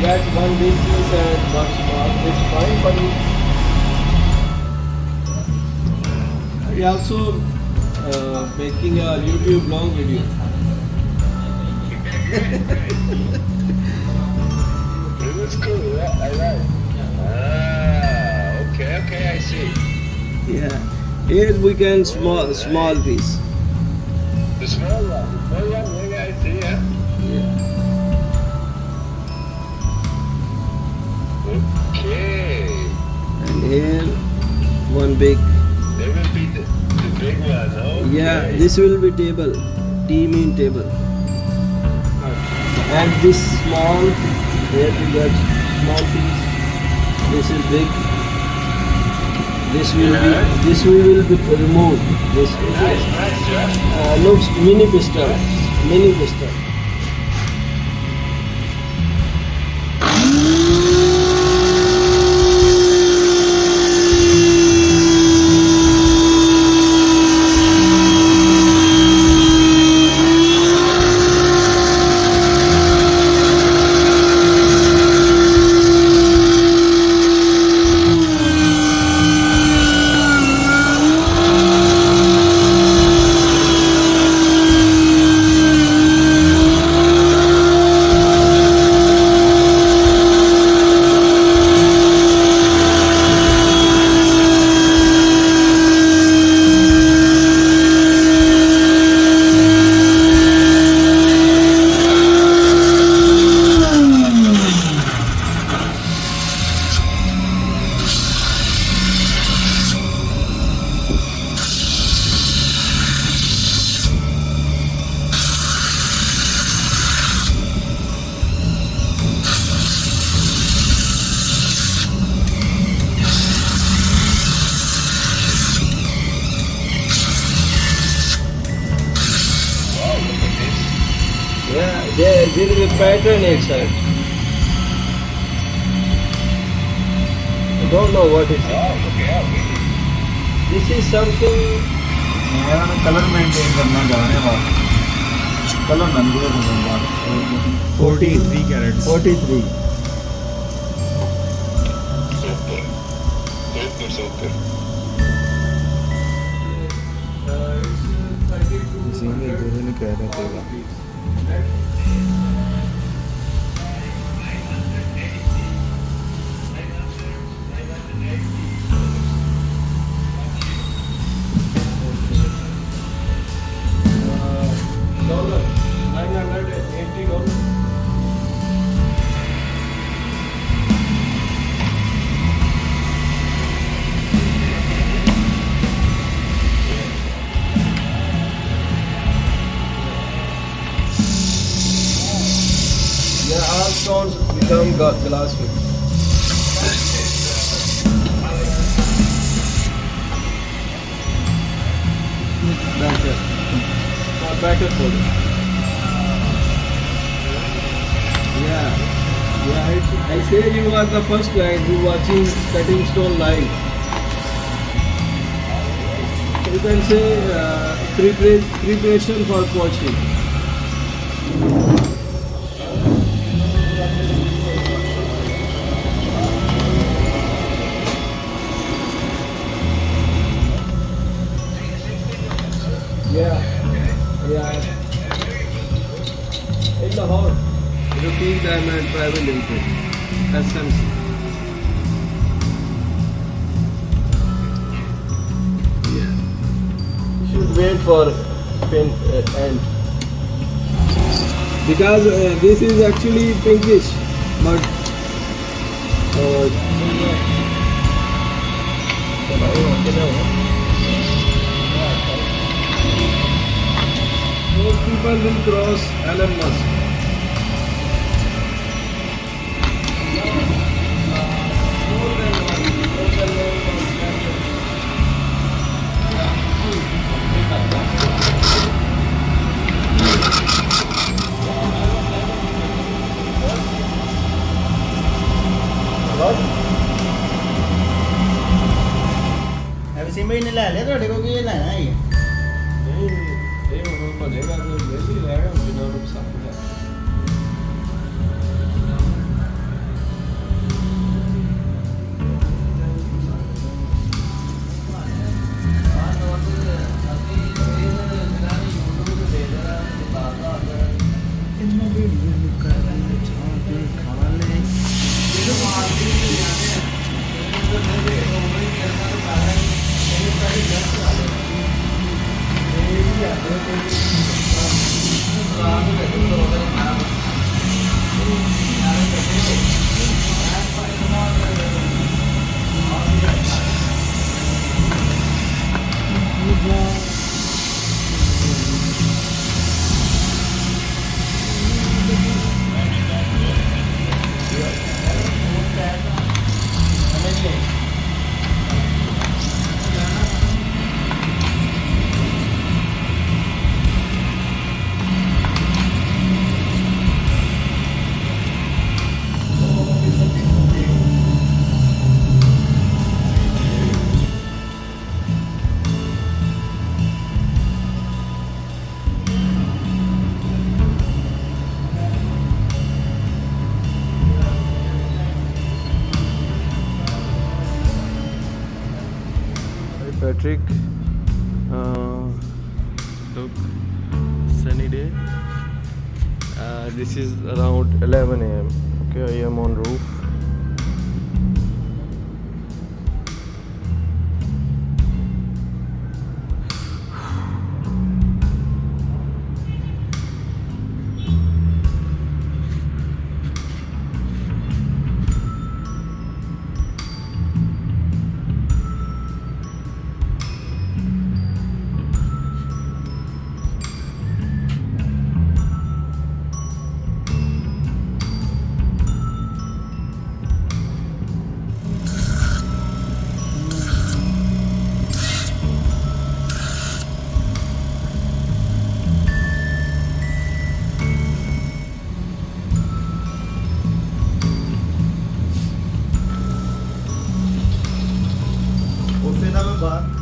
get one big piece and one small. It's fine, but we also making a YouTube long video. It was cool, yeah, I like. Ah, okay, I see. Yeah. Here we can small piece. The small one, yeah, I see, yeah. Yeah. Okay. And here one big. There will be the big one, okay. Yeah, this will be table. Tea mean table. And this small, here we got small piece. This is big. This will be removed. This Nice, yeah. looks mini pistol. Mini pistol. Yeah, there is a pattern inside. I don't know what it is. Okay. This is something. मैं colour maintain करना चाह रहे हैं colour number 43 crates 43. Super. इसी में एक दूसरे ने कह रहे थे $980. Yeah, all stones become glass with. Better for it. Yeah. I say you are the first guy who watching cutting stone live. You can say preparation for polishing. Yeah. In Lahore, Rooftop Diamond Private Limited, SMC. Yeah. You should wait for paint end. Because this is actually pinkish, but most people will cross Elon Musk. अब SIM ही नहीं ले ले तो देखो कि ये लेना है नहीं, ये बनेगा तो ले ही रहेगा बिना नुकसान का। Patrick, look, sunny day. This is around 11 a.m. Okay, I am on roof. ਉੱਥੇ ਦਾ ਮੈਂ ਬਾਹਰ